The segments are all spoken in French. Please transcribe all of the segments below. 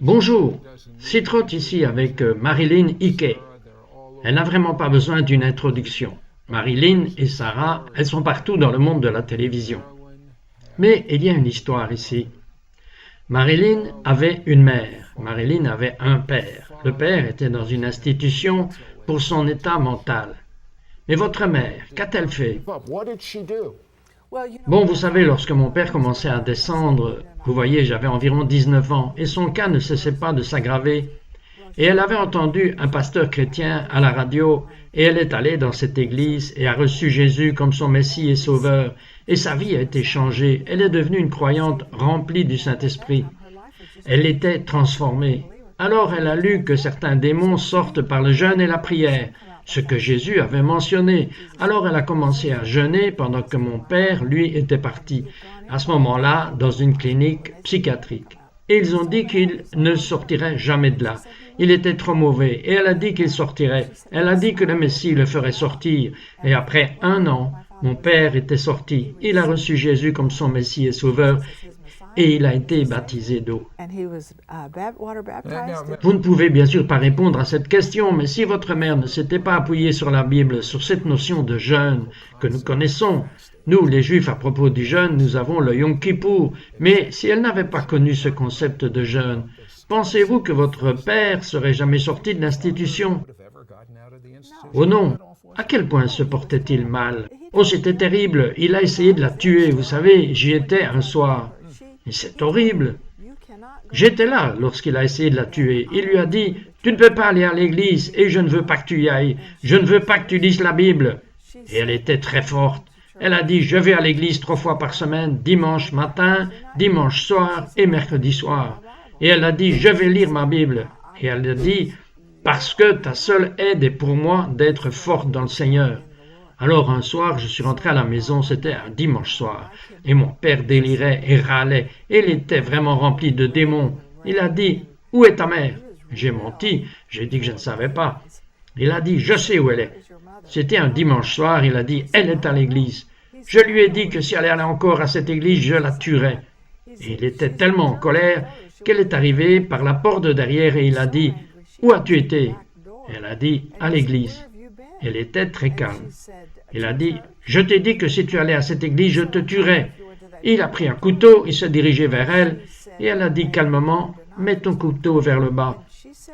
Bonjour, Sid Roth ici avec Marilyn Hickey. Elle n'a vraiment pas besoin d'une introduction. Marilyn et Sarah, elles sont partout dans le monde de la télévision. Mais il y a une histoire ici. Marilyn avait une mère, Marilyn avait un père. Le père était dans une institution pour son état mental. Mais votre mère, qu'a-t-elle fait? Bon, vous savez, lorsque mon père commençait à descendre, vous voyez, j'avais environ 19 ans, et son cas ne cessait pas de s'aggraver. Et elle avait entendu un pasteur chrétien à la radio, et elle est allée dans cette église et a reçu Jésus comme son Messie et Sauveur, et sa vie a été changée. Elle est devenue une croyante remplie du Saint-Esprit. Elle était transformée. Alors elle a lu que certains démons sortent par le jeûne et la prière, ce que Jésus avait mentionné. Alors elle a commencé à jeûner pendant que mon père, lui, était parti, à ce moment-là, dans une clinique psychiatrique. Et ils ont dit qu'il ne sortirait jamais de là. Il était trop mauvais. Et elle a dit qu'il sortirait. Elle a dit que le Messie le ferait sortir. Et après 1 an, mon père était sorti. Il a reçu Jésus comme son Messie et Sauveur. Et il a été baptisé d'eau. Vous ne pouvez bien sûr pas répondre à cette question, mais si votre mère ne s'était pas appuyée sur la Bible, sur cette notion de jeûne que nous connaissons, nous, les Juifs, à propos du jeûne, nous avons le Yom Kippour, mais si elle n'avait pas connu ce concept de jeûne, pensez-vous que votre père serait jamais sorti de l'institution? Oh non! À quel point se portait-il mal? Oh, c'était terrible! Il a essayé de la tuer, vous savez, j'y étais un soir. Et c'est horrible. J'étais là lorsqu'il a essayé de la tuer. Il lui a dit, « Tu ne peux pas aller à l'église et je ne veux pas que tu y ailles. Je ne veux pas que tu lises la Bible. » Et elle était très forte. Elle a dit, « Je vais à l'église 3 fois par semaine, dimanche matin, dimanche soir et mercredi soir. » Et elle a dit, « Je vais lire ma Bible. » Et elle a dit, « Parce que ta seule aide est pour moi d'être forte dans le Seigneur. » Alors un soir, je suis rentré à la maison, c'était un dimanche soir, et mon père délirait et râlait, et il était vraiment rempli de démons. Il a dit, « Où est ta mère ?» J'ai menti, j'ai dit que je ne savais pas. Il a dit, « Je sais où elle est. » C'était un dimanche soir, il a dit, « Elle est à l'église. » Je lui ai dit que si elle allait encore à cette église, je la tuerais. Et il était tellement en colère qu'elle est arrivée par la porte de derrière et il a dit, « Où as-tu été ?» Elle a dit, « À l'église. » Elle était très calme. Il a dit, « Je t'ai dit que si tu allais à cette église, je te tuerais. » Il a pris un couteau, il s'est dirigé vers elle, et elle a dit calmement, « Mets ton couteau vers le bas. »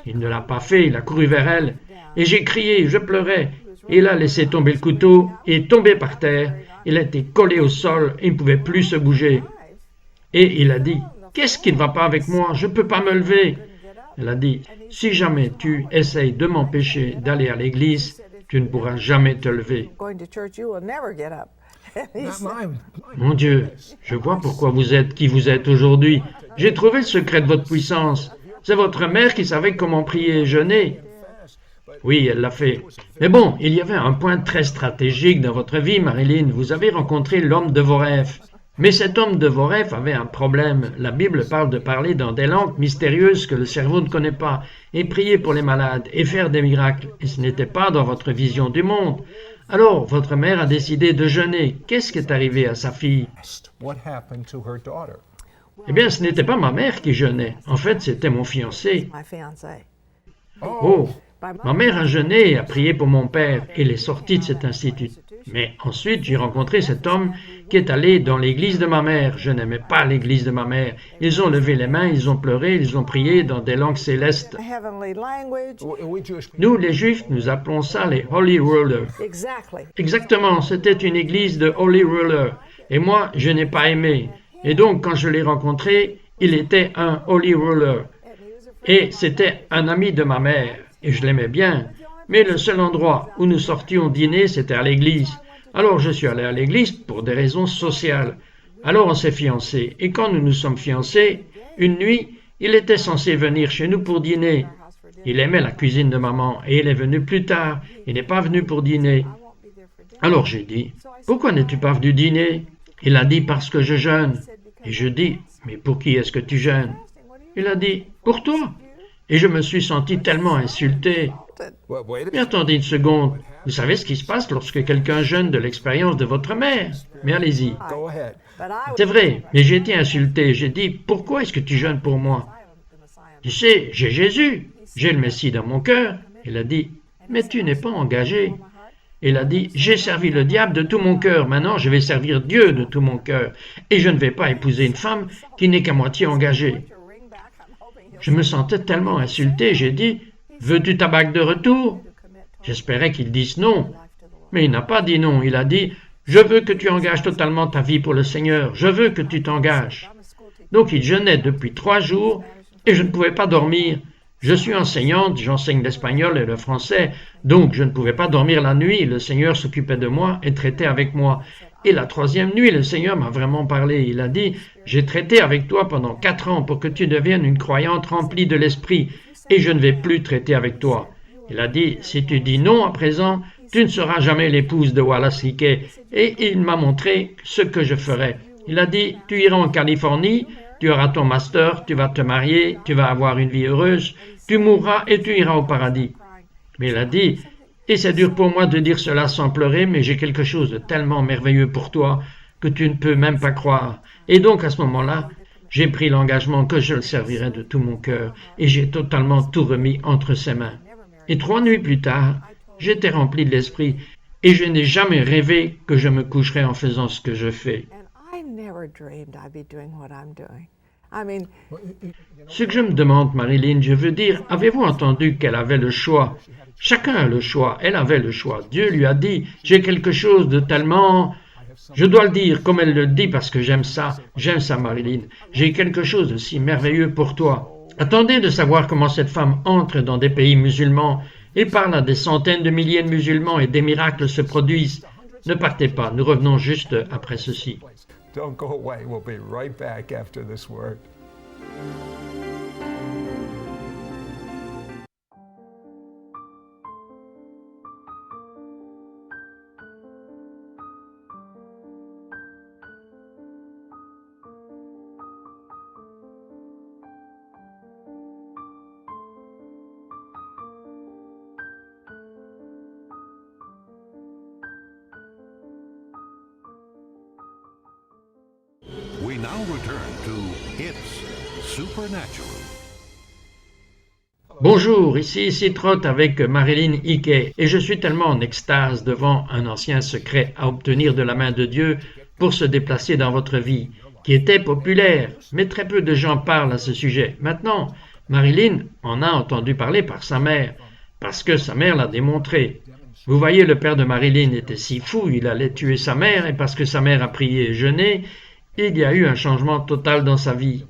Il ne l'a pas fait, il a couru vers elle, et j'ai crié, je pleurais. Il a laissé tomber le couteau, et est tombé par terre. Il a été collé au sol, et il ne pouvait plus se bouger. Et il a dit, « Qu'est-ce qui ne va pas avec moi? Je ne peux pas me lever. » Elle a dit, « Si jamais tu essayes de m'empêcher d'aller à l'église, tu ne pourras jamais te lever. » Mon Dieu, je vois pourquoi vous êtes qui vous êtes aujourd'hui. J'ai trouvé le secret de votre puissance. C'est votre mère qui savait comment prier et jeûner. Oui, elle l'a fait. Mais bon, il y avait un point très stratégique dans votre vie, Marilyn. Vous avez rencontré l'homme de vos rêves. Mais cet homme de vos rêves avait un problème. La Bible parle de parler dans des langues mystérieuses que le cerveau ne connaît pas, et prier pour les malades, et faire des miracles. Et ce n'était pas dans votre vision du monde. Alors, votre mère a décidé de jeûner. Qu'est-ce qui est arrivé à sa fille? Eh bien, ce n'était pas ma mère qui jeûnait. En fait, c'était mon fiancé. Oh, ma mère a jeûné et a prié pour mon père. Il est sorti de cet institut. Mais ensuite, j'ai rencontré cet homme qui est allé dans l'église de ma mère. Je n'aimais pas l'église de ma mère. Ils ont levé les mains, ils ont pleuré, ils ont prié dans des langues célestes. Nous, les Juifs, nous appelons ça les Holy Rollers. Exactement, c'était une église de Holy Rollers. Et moi, je n'ai pas aimé. Et donc, quand je l'ai rencontré, il était un Holy Roller. Et c'était un ami de ma mère. Et je l'aimais bien. Mais le seul endroit où nous sortions dîner, c'était à l'église. Alors je suis allé à l'église pour des raisons sociales. Alors on s'est fiancés. Et quand nous nous sommes fiancés, une nuit, il était censé venir chez nous pour dîner. Il aimait la cuisine de maman et il est venu plus tard. Il n'est pas venu pour dîner. Alors j'ai dit, « Pourquoi n'es-tu pas venu dîner ?» Il a dit, « Parce que je jeûne. » Et je dis, « Mais pour qui est-ce que tu jeûnes ?» Il a dit, « Pour toi. » Et je me suis senti tellement insulté. Mais attendez une seconde. Vous savez ce qui se passe lorsque quelqu'un jeûne de l'expérience de votre mère? Mais allez-y. C'est vrai, mais j'ai été insulté. J'ai dit, pourquoi est-ce que tu jeûnes pour moi? Tu sais, j'ai Jésus, j'ai le Messie dans mon cœur. Il a dit, mais tu n'es pas engagé. Il a dit, j'ai servi le diable de tout mon cœur, maintenant je vais servir Dieu de tout mon cœur. Et je ne vais pas épouser une femme qui n'est qu'à moitié engagée. Je me sentais tellement insulté, j'ai dit, veux-tu ta bague de retour? J'espérais qu'il dise non. Mais il n'a pas dit non, il a dit, je veux que tu engages totalement ta vie pour le Seigneur, je veux que tu t'engages. Donc il jeûnait depuis 3 jours et je ne pouvais pas dormir. Je suis enseignante, j'enseigne l'espagnol et le français, donc je ne pouvais pas dormir la nuit. Le Seigneur s'occupait de moi et traitait avec moi. Et la 3e nuit, le Seigneur m'a vraiment parlé. Il a dit, j'ai traité avec toi pendant 4 ans pour que tu deviennes une croyante remplie de l'Esprit, et je ne vais plus traiter avec toi. Il a dit, si tu dis non à présent, tu ne seras jamais l'épouse de Wallace Hickey. Et il m'a montré ce que je ferais. Il a dit, tu iras en Californie, tu auras ton master, tu vas te marier, tu vas avoir une vie heureuse, tu mourras et tu iras au paradis. Mais il a dit, et c'est dur pour moi de dire cela sans pleurer, mais j'ai quelque chose de tellement merveilleux pour toi que tu ne peux même pas croire. Et donc à ce moment-là, j'ai pris l'engagement que je le servirai de tout mon cœur, et j'ai totalement tout remis entre ses mains. Et 3 nuits plus tard, j'étais rempli de l'esprit, et je n'ai jamais rêvé que je me coucherais en faisant ce que je fais. Ce que je me demande, Marilyn, je veux dire, avez-vous entendu qu'elle avait le choix? Chacun a le choix, elle avait le choix. Dieu lui a dit, j'ai quelque chose de tellement... Je dois le dire comme elle le dit parce que j'aime ça, Marilyn. J'ai quelque chose de si merveilleux pour toi. Attendez de savoir comment cette femme entre dans des pays musulmans et parle à des centaines de milliers de musulmans et des miracles se produisent. Ne partez pas, nous revenons juste après ceci. Don't go away. We'll be right back after this word. We now return to It's Supernatural. Bonjour, ici Citrotte avec Marilyn Hickey et je suis tellement en extase devant un ancien secret à obtenir de la main de Dieu pour se déplacer dans votre vie, qui était populaire, mais très peu de gens parlent à ce sujet. Maintenant, Marilyn en a entendu parler par sa mère, parce que sa mère l'a démontré. Vous voyez, le père de Marilyn était si fou, il allait tuer sa mère, et parce que sa mère a prié et jeûné, il y a eu un changement total dans sa vie.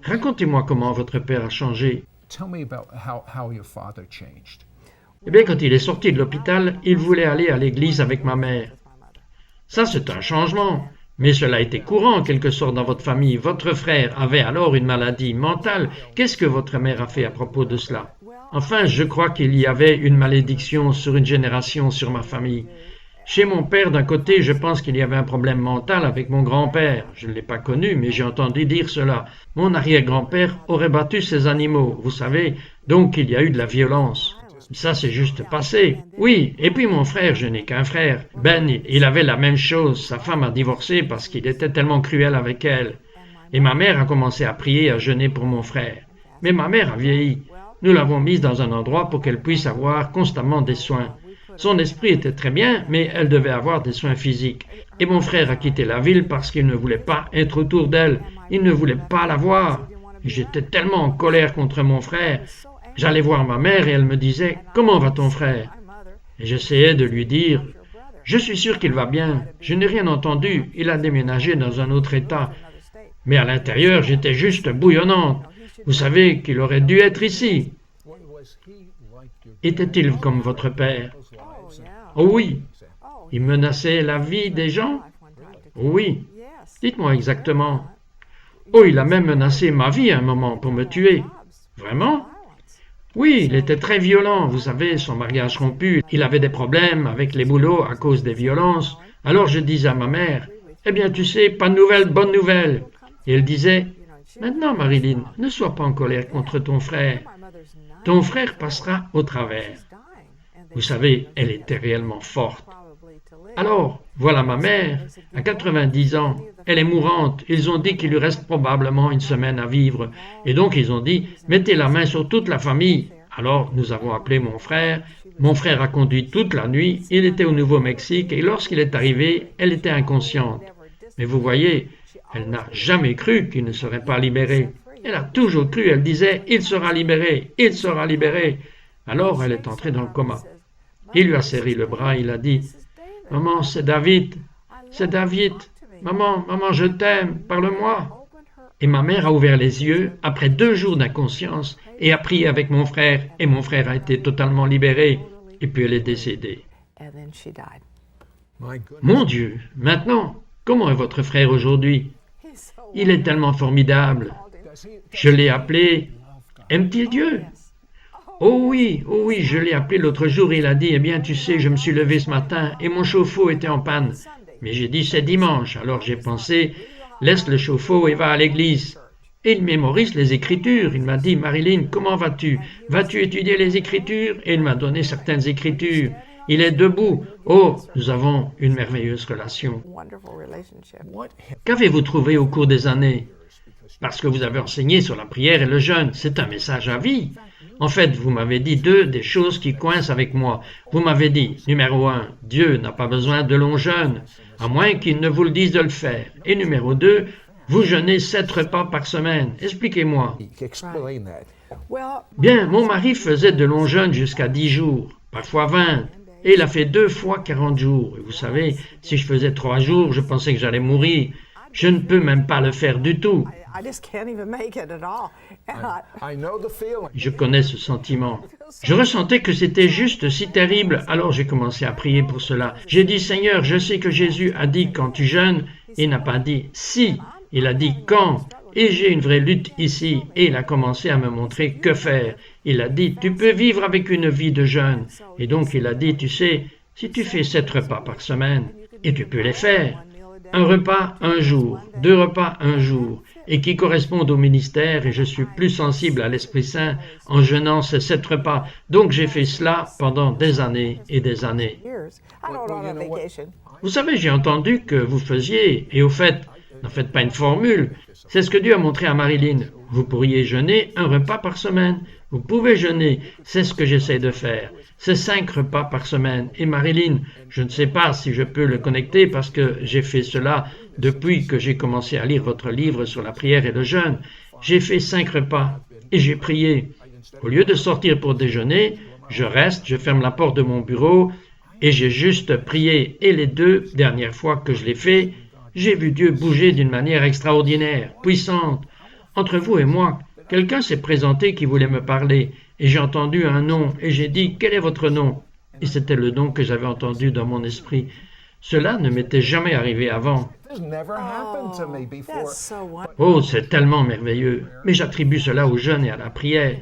Racontez-moi comment votre père a changé. Tell me about how your father changed. Eh bien, quand il est sorti de l'hôpital, il voulait aller à l'église avec ma mère. Ça, c'est un changement. Mais cela était courant, en quelque sorte, dans votre famille. Votre frère avait alors une maladie mentale. Qu'est-ce que votre mère a fait à propos de cela? Enfin, je crois qu'il y avait une malédiction sur une génération, sur ma famille. Chez mon père, d'un côté, je pense qu'il y avait un problème mental avec mon grand-père. Je ne l'ai pas connu, mais j'ai entendu dire cela. Mon arrière-grand-père aurait battu ses animaux, vous savez, donc il y a eu de la violence. Ça, c'est juste passé. Oui, et puis mon frère, je n'ai qu'un frère. Ben, il avait la même chose. Sa femme a divorcé parce qu'il était tellement cruel avec elle. Et ma mère a commencé à prier, à jeûner pour mon frère. Mais ma mère a vieilli. Nous l'avons mise dans un endroit pour qu'elle puisse avoir constamment des soins. Son esprit était très bien, mais elle devait avoir des soins physiques. Et mon frère a quitté la ville parce qu'il ne voulait pas être autour d'elle. Il ne voulait pas la voir. Et j'étais tellement en colère contre mon frère. J'allais voir ma mère et elle me disait « Comment va ton frère ?» Et j'essayais de lui dire « Je suis sûr qu'il va bien. Je n'ai rien entendu. Il a déménagé dans un autre état. » Mais à l'intérieur, j'étais juste bouillonnante. Vous savez qu'il aurait dû être ici. Était-il comme votre père? Oh oui. Il menaçait la vie des gens? Oh oui. Dites-moi exactement. Oh, il a même menacé ma vie à un moment pour me tuer. Vraiment? Oui, il était très violent. Vous savez, son mariage rompu, il avait des problèmes avec les boulots à cause des violences. Alors je disais à ma mère, « Eh bien, tu sais, pas de nouvelles, bonne nouvelle. » Et elle disait, « Maintenant, Marilyn, ne sois pas en colère contre ton frère. Ton frère passera au travers. Vous savez, elle était réellement forte. Alors, voilà ma mère, à 90 ans. Elle est mourante. Ils ont dit qu'il lui reste probablement une semaine à vivre. Et donc, ils ont dit, mettez la main sur toute la famille. Alors, nous avons appelé mon frère. Mon frère a conduit toute la nuit. Il était au Nouveau-Mexique et lorsqu'il est arrivé, elle était inconsciente. Mais vous voyez, elle n'a jamais cru qu'il ne serait pas libéré. Elle a toujours cru, elle disait, il sera libéré, il sera libéré. Alors, elle est entrée dans le coma. Il lui a serré le bras, il a dit, « Maman, c'est David, c'est David. Maman, maman, je t'aime, parle-moi. » Et ma mère a ouvert les yeux après 2 jours d'inconscience et a prié avec mon frère, et mon frère a été totalement libéré, et puis elle est décédée. My goodness. Mon Dieu, maintenant, comment est votre frère aujourd'hui? Il est tellement formidable. Je l'ai appelé, aime-t-il Dieu? Oh oui, je l'ai appelé l'autre jour et il a dit, eh bien tu sais, je me suis levé ce matin et mon chauffe-eau était en panne. Mais j'ai dit, c'est dimanche, alors j'ai pensé, laisse le chauffe-eau et va à l'église. Et il mémorise les Écritures. Il m'a dit, Marilyn, comment vas-tu? Vas-tu étudier les Écritures? Et il m'a donné certaines Écritures. Il est debout. Oh, nous avons une merveilleuse relation. Qu'avez-vous trouvé au cours des années? Parce que vous avez enseigné sur la prière et le jeûne. C'est un message à vie. En fait, vous m'avez dit des choses qui coincent avec moi. Vous m'avez dit, numéro 1, Dieu n'a pas besoin de longs jeûnes, à moins qu'il ne vous le dise de le faire. Et numéro 2, vous jeûnez 7 repas par semaine. Expliquez-moi. Explain that. Bien, mon mari faisait de longs jeûnes jusqu'à 10 jours, parfois 20, et il a fait 2 fois 40 jours. Et vous savez, si je faisais 3 jours, je pensais que j'allais mourir. Je ne peux même pas le faire du tout. I know the feeling. Je connais ce sentiment. Je ressentais que c'était juste si terrible, alors j'ai commencé à prier pour cela. J'ai dit, Seigneur, je sais que Jésus a dit quand tu jeûnes, il n'a pas dit si, il a dit quand. Et j'ai une vraie lutte ici, et il a commencé à me montrer que faire. Il a dit, tu peux vivre avec une vie de jeûne. Et donc il a dit, tu sais, si tu fais 7 repas par semaine, et tu peux les faire, 1 repas, 1 jour, 2 repas, 1 jour, et qui correspondent au ministère, et je suis plus sensible à l'Esprit Saint en jeûnant ces 7 repas. Donc j'ai fait cela pendant des années et des années. Vous savez, j'ai entendu que vous faisiez, et au fait, n'en faites pas une formule, c'est ce que Dieu a montré à Marilyn. Vous pourriez jeûner 1 repas par semaine. Vous pouvez jeûner, c'est ce que j'essaie de faire. C'est 5 repas par semaine. Et Marilyn, je ne sais pas si je peux le connecter parce que j'ai fait cela depuis que j'ai commencé à lire votre livre sur la prière et le jeûne. J'ai fait 5 repas et j'ai prié. Au lieu de sortir pour déjeuner, je reste, je ferme la porte de mon bureau et j'ai juste prié. Et les 2 dernières fois que je l'ai fait, j'ai vu Dieu bouger d'une manière extraordinaire, puissante. Entre vous et moi, quelqu'un s'est présenté qui voulait me parler, et j'ai entendu un nom, et j'ai dit « Quel est votre nom ?» Et c'était le nom que j'avais entendu dans mon esprit. Cela ne m'était jamais arrivé avant. This never happened to me before. Oh, c'est tellement merveilleux, mais j'attribue cela au jeûne et à la prière.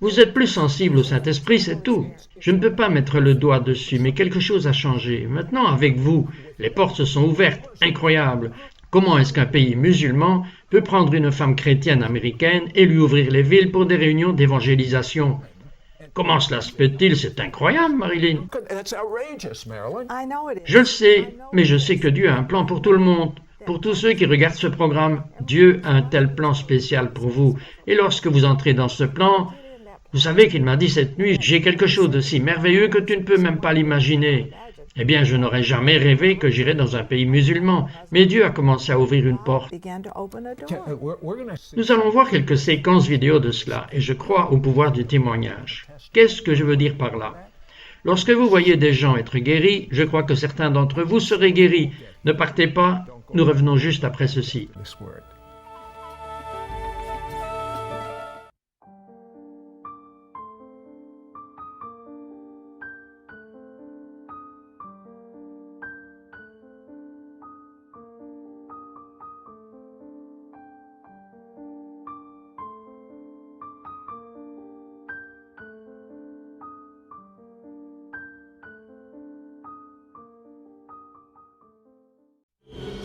Vous êtes plus sensible au Saint-Esprit, c'est tout. Je ne peux pas mettre le doigt dessus, mais quelque chose a changé. Maintenant, avec vous, les portes se sont ouvertes, incroyable. Comment est-ce qu'un pays musulman peut prendre une femme chrétienne américaine et lui ouvrir les villes pour des réunions d'évangélisation? Comment cela se peut-il? C'est incroyable, Marilyn. That's outrageous, Marilyn. Je le sais, mais je sais que Dieu a un plan pour tout le monde. Pour tous ceux qui regardent ce programme, Dieu a un tel plan spécial pour vous. Et lorsque vous entrez dans ce plan, vous savez qu'il m'a dit cette nuit, j'ai quelque chose de si merveilleux que tu ne peux même pas l'imaginer. Eh bien, je n'aurais jamais rêvé que j'irais dans un pays musulman, mais Dieu a commencé à ouvrir une porte. We're going to see. Nous allons voir quelques séquences vidéo de cela, et je crois au pouvoir du témoignage. Qu'est-ce que je veux dire par là? Lorsque vous voyez des gens être guéris, je crois que certains d'entre vous seraient guéris. Ne partez pas, nous revenons juste après ceci. This word.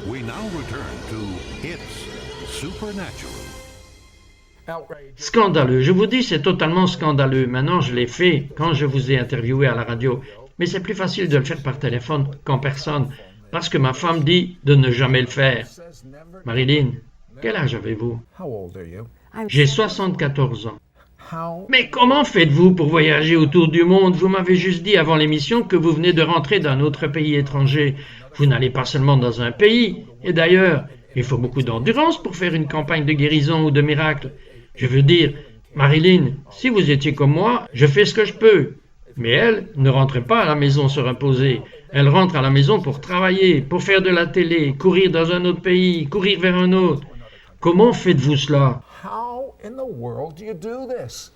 We now return to It's supernatural. Scandaleux. Je vous dis, c'est totalement scandaleux. Maintenant, je l'ai fait quand je vous ai interviewé à la radio. Mais c'est plus facile de le faire par téléphone qu'en personne, parce que ma femme dit de ne jamais le faire. Marilyn, quel âge avez-vous? How old are you? J'ai 74 ans. How? Mais comment faites-vous pour voyager autour du monde? Vous m'avez juste dit avant l'émission que vous venez de rentrer d'un autre pays étranger. Vous n'allez pas seulement dans un pays. Et d'ailleurs, il faut beaucoup d'endurance pour faire une campagne de guérison ou de miracle. Je veux dire, Marilyn, si vous étiez comme moi, je fais ce que je peux. Mais elle ne rentre pas à la maison se reposer. Elle rentre à la maison pour travailler, pour faire de la télé, courir dans un autre pays, courir vers un autre. Comment faites-vous cela? How in the world do you do this?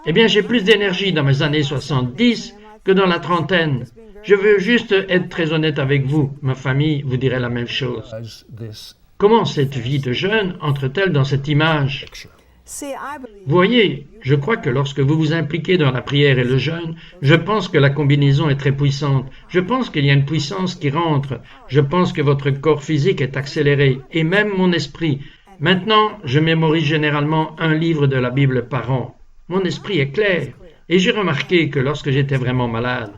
Eh bien, j'ai plus d'énergie dans mes années 70 que dans la trentaine. Je veux juste être très honnête avec vous. Ma famille vous dirait la même chose. Does this Comment cette vie de jeune entre-t-elle dans cette image? Vous voyez, je crois que lorsque vous vous impliquez dans la prière et le jeûne, je pense que la combinaison est très puissante. Je pense qu'il y a une puissance qui rentre. Je pense que votre corps physique est accéléré, et même mon esprit. Maintenant, je mémorise généralement un livre de la Bible par an. Mon esprit est clair, et j'ai remarqué que lorsque j'étais vraiment malade,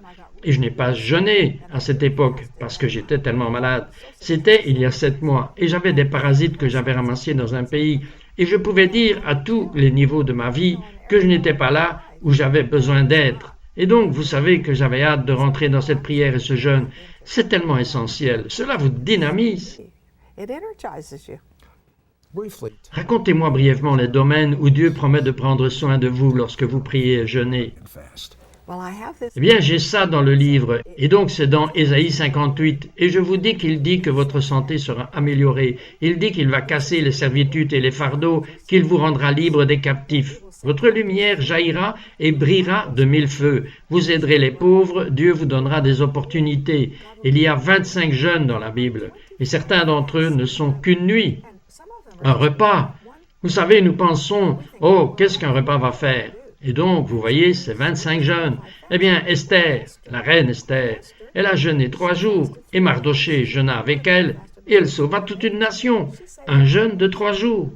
et je n'ai pas jeûné à cette époque parce que j'étais tellement malade, c'était il y a 7 mois, et j'avais des parasites que j'avais ramassés dans un pays, et je pouvais dire à tous les niveaux de ma vie que je n'étais pas là où j'avais besoin d'être. Et donc, vous savez que j'avais hâte de rentrer dans cette prière et ce jeûne. C'est tellement essentiel. Cela vous dynamise. briefly? Racontez-moi brièvement les domaines où Dieu promet de prendre soin de vous lorsque vous priez et jeûnez. Fast. Eh bien, j'ai ça dans le livre, et donc c'est dans Ésaïe 58, et je vous dis qu'il dit que votre santé sera améliorée. Il dit qu'il va casser les servitudes et les fardeaux, qu'il vous rendra libre des captifs. Votre lumière jaillira et brillera de 1000 feux. Vous aiderez les pauvres, Dieu vous donnera des opportunités. Il y a 25 jeûnes dans la Bible, et certains d'entre eux ne sont qu'une nuit. Un repas. Vous savez, nous pensons, oh, qu'est-ce qu'un repas va faire? Et donc, vous voyez, c'est 25 jeûnes. Eh bien, Esther, la reine Esther, elle a jeûné 3 jours, et Mardoché jeûna avec elle, et elle sauva toute une nation. Un jeûne de 3 jours.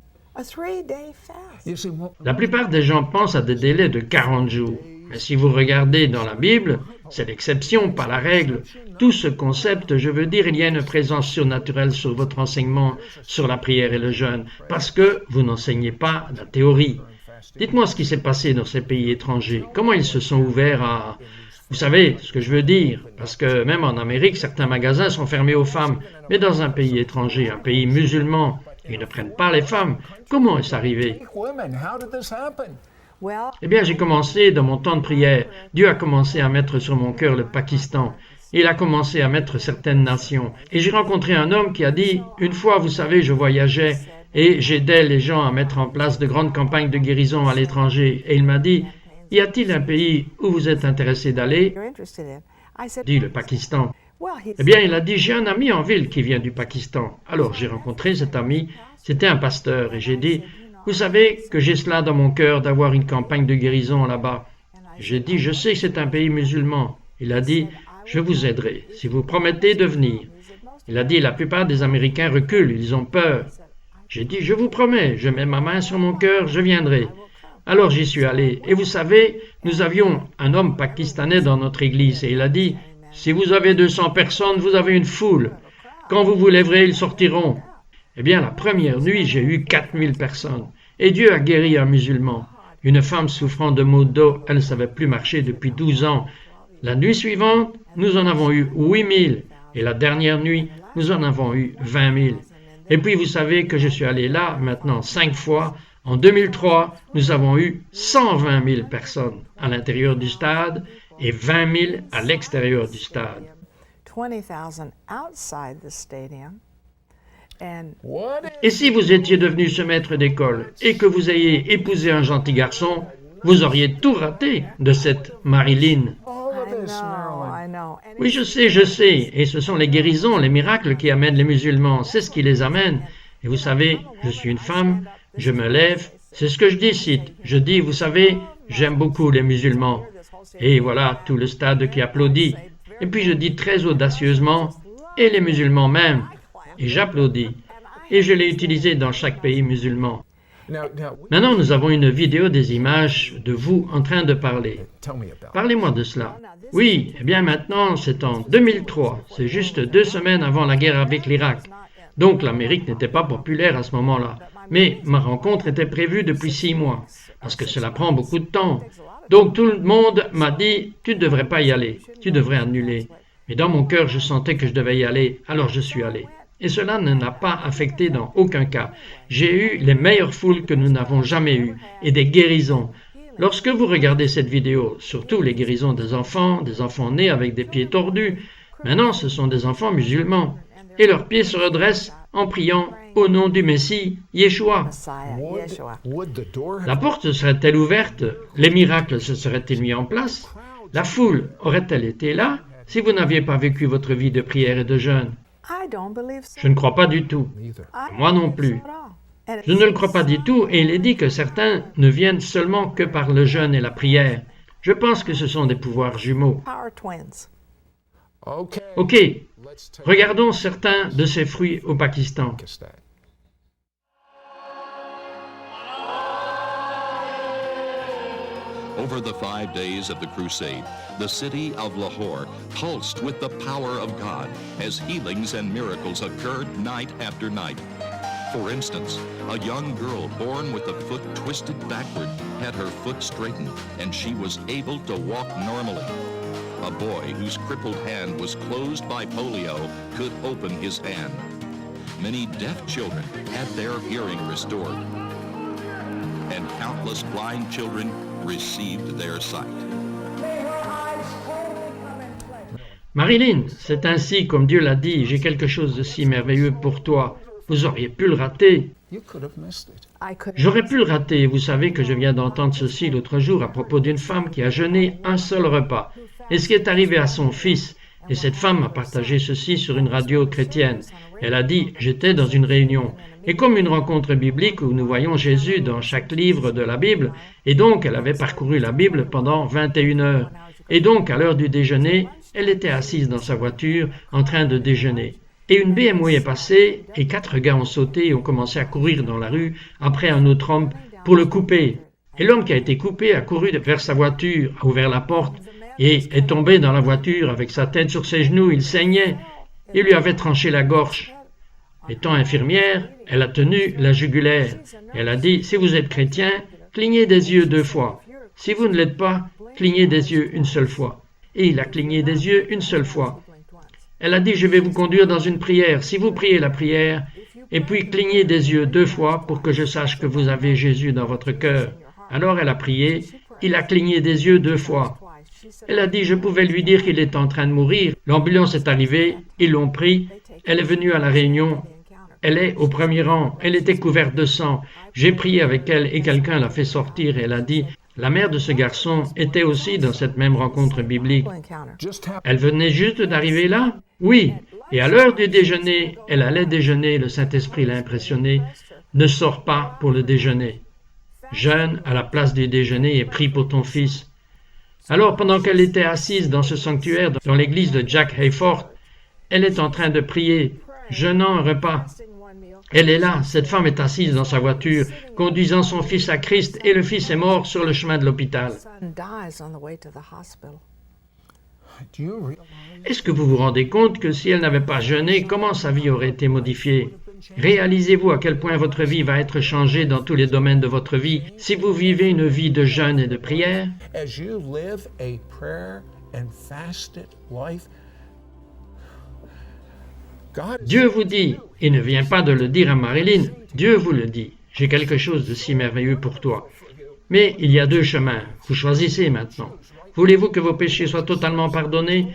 You see, La plupart des gens pensent à des délais de 40 jours. Mais si vous regardez dans la Bible, c'est l'exception, pas la règle. Tout ce concept, je veux dire, il y a une présence surnaturelle sur votre enseignement, sur la prière et le jeûne, parce que vous n'enseignez pas la théorie. Dites-moi ce qui s'est passé dans ces pays étrangers. Comment ils se sont ouverts à... Vous savez ce que je veux dire, parce que même en Amérique, certains magasins sont fermés aux femmes. Mais dans un pays étranger, un pays musulman, ils ne prennent pas les femmes. Comment est-ce arrivé? women, how did this happen? Eh bien, j'ai commencé dans mon temps de prière. Dieu a commencé à mettre sur mon cœur le Pakistan. Il a commencé à mettre certaines nations. Et j'ai rencontré un homme qui a dit, une fois, vous savez, je voyageais et j'aidais les gens à mettre en place de grandes campagnes de guérison à l'étranger. Et il m'a dit, y a-t-il un pays où vous êtes intéressé d'aller? Dit le Pakistan. Eh bien, il a dit, j'ai un ami en ville qui vient du Pakistan. Alors, j'ai rencontré cet ami, c'était un pasteur, et j'ai dit, vous savez que j'ai cela dans mon cœur d'avoir une campagne de guérison là-bas. J'ai dit, je sais que c'est un pays musulman. Il a dit, je vous aiderai, si vous promettez de venir. Il a dit, la plupart des Américains reculent, ils ont peur. J'ai dit, je vous promets, je mets ma main sur mon cœur, je viendrai. Alors j'y suis allé, et vous savez, nous avions un homme pakistanais dans notre église, et il a dit, si vous avez 200 personnes, vous avez une foule. Quand vous vous lèverez, ils sortiront. Eh bien, la première nuit, j'ai eu 4000 personnes, et Dieu a guéri un musulman. Une femme souffrant de maux de dos, elle ne savait plus marcher depuis 12 ans. La nuit suivante, nous en avons eu 8000, et la dernière nuit, nous en avons eu 20 000. Et puis, vous savez que je suis allé là, maintenant, 5 fois. En 2003, nous avons eu 120 000 personnes à l'intérieur du stade et 20 000 à l'extérieur du stade. 20,000 outside the stadium. And What is Et si vous étiez devenu ce maître d'école et que vous ayez épousé un gentil garçon, vous auriez tout raté de cette Marilyn. all of I this, know, Marilyn? I know. And Oui, je sais, et ce sont les guérisons, les miracles qui amènent les musulmans, c'est ce qui les amène. Et vous savez, je suis une femme, je me lève, c'est ce que je décide. Je dis, vous savez, j'aime beaucoup les musulmans. Et voilà, tout le stade qui applaudit. Et puis je dis très audacieusement, et les musulmans même. Et j'applaudis. et je l'ai utilisé dans chaque pays musulman. Now, Maintenant, nous avons une vidéo des images de vous en train de parler. tell me about it. Parlez-moi de cela. Oui, eh bien maintenant, c'est en 2003. C'est juste 2 semaines avant la guerre avec l'Irak. Donc l'Amérique n'était pas populaire à ce moment-là. Mais ma rencontre était prévue depuis 6 mois, parce que cela prend beaucoup de temps. Donc tout le monde m'a dit, tu ne devrais pas y aller, tu devrais annuler. Mais dans mon cœur, je sentais que je devais y aller, alors je suis allé. Et cela ne n'a pas affecté dans aucun cas. J'ai eu les meilleures foules que nous n'avons jamais eues, et des guérisons. Lorsque vous regardez cette vidéo, surtout les guérisons des enfants nés avec des pieds tordus, maintenant ce sont des enfants musulmans, et leurs pieds se redressent en priant au nom du Messie, Yeshua. Messiah, Yeshua. Would the door La have porte serait-elle ouverte? Les miracles se seraient-ils mis en place? La foule aurait-elle été là si vous n'aviez pas vécu votre vie de prière et de jeûne? I don't believe so. Je ne crois pas du tout. either? I Moi non don't plus. believe so at all. And Je ne le crois pas du tout et il est dit que certains ne viennent seulement que par le jeûne et la prière. Je pense que ce sont des pouvoirs jumeaux. Power twins. Okay. Ok, Let's take regardons certains de ces fruits au Pakistan. Pakistan. Over the 5 days of the crusade, the city of Lahore pulsed with the power of God as healings and miracles occurred night after night. For instance, a young girl born with a foot twisted backward had her foot straightened and she was able to walk normally. A boy whose crippled hand was closed by polio could open his hand. Many deaf children had their hearing restored. And countless blind children received their sight. Marilyn, c'est ainsi comme Dieu l'a dit, j'ai quelque chose de si merveilleux pour toi. Vous auriez pu le rater. You could have missed it. I could. J'aurais pu le rater. Vous savez que je viens d'entendre ceci l'autre jour à propos d'une femme qui a jeûné un seul repas. Et ce qui est arrivé à son fils. Et cette femme a partagé ceci sur une radio chrétienne. Elle a dit, j'étais dans une réunion. Et comme une rencontre biblique où nous voyons Jésus dans chaque livre de la Bible, et donc elle avait parcouru la Bible pendant 21 heures. Et donc à l'heure du déjeuner, elle était assise dans sa voiture en train de déjeuner. Et une BMW est passée et 4 gars ont sauté et ont commencé à courir dans la rue après un autre homme pour le couper. Et l'homme qui a été coupé a couru vers sa voiture, a ouvert la porte et est tombé dans la voiture avec sa tête sur ses genoux. Il saignait et lui avait tranché la gorge. Étant infirmière, elle a tenu la jugulaire. Elle a dit, si vous êtes chrétien, clignez des yeux 2 fois. Si vous ne l'êtes pas, clignez des yeux une seule fois. Et il a cligné des yeux une seule fois. Elle a dit, je vais vous conduire dans une prière. Si vous priez la prière, et puis clignez des yeux 2 fois pour que je sache que vous avez Jésus dans votre cœur. Alors elle a prié, il a cligné des yeux 2 fois. Elle a dit, je pouvais lui dire qu'il était en train de mourir. L'ambulance est arrivée, ils l'ont pris. Elle est venue à la réunion. Elle est au premier rang. Elle était couverte de sang. J'ai prié avec elle et quelqu'un l'a fait sortir. Et elle a dit, la mère de ce garçon était aussi dans cette même rencontre biblique. Encounter. Just happened. Elle venait juste d'arriver là? Oui. Et à l'heure du déjeuner, elle allait déjeuner, le Saint-Esprit l'a impressionné. Ne sors pas pour le déjeuner. Jeûne à la place du déjeuner et prie pour ton fils. Alors, pendant qu'elle était assise dans ce sanctuaire, dans l'église de Jack Hayford, elle est en train de prier, jeûnant un repas. Elle est là, cette femme est assise dans sa voiture, conduisant son fils à Christ, et le fils est mort sur le chemin de l'hôpital. Son dies on the way to the hospital. Do you realize Est-ce que vous vous rendez compte que si elle n'avait pas jeûné, comment sa vie aurait été modifiée? Réalisez-vous à quel point votre vie va être changée dans tous les domaines de votre vie si vous vivez une vie de jeûne et de prière? as you live a prayer and fasted life, God is Dieu vous dit, il ne vient pas de le dire à Marilyn, Dieu vous le dit, j'ai quelque chose de si merveilleux pour toi. Mais il y a 2 chemins, vous choisissez maintenant. Voulez-vous que vos péchés soient totalement pardonnés?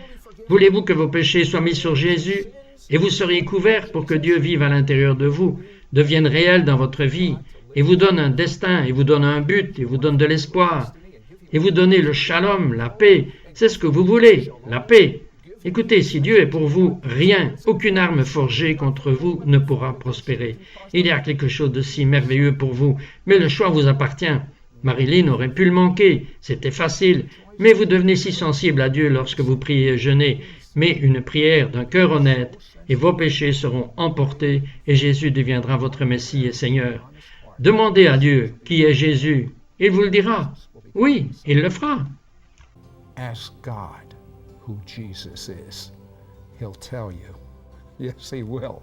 Voulez-vous que vos péchés soient mis sur Jésus? Et vous seriez couverts pour que Dieu vive à l'intérieur de vous, devienne réel dans votre vie, et vous donne un destin, et vous donne un but, et vous donne de l'espoir, et vous donne le shalom, la paix. C'est ce que vous voulez, la paix. Écoutez, si Dieu est pour vous, rien, aucune arme forgée contre vous ne pourra prospérer. Il y a quelque chose de si merveilleux pour vous, mais le choix vous appartient. Marilyn aurait pu le manquer, c'était facile, mais vous devenez si sensible à Dieu lorsque vous priez et jeûnez. mais une prière d'un cœur honnête, et vos péchés seront emportés, et Jésus deviendra votre Messie et Seigneur. Demandez à Dieu qui est Jésus, il vous le dira. Oui, il le fera. Ask God who Jesus is. He'll tell you. Yes, he will.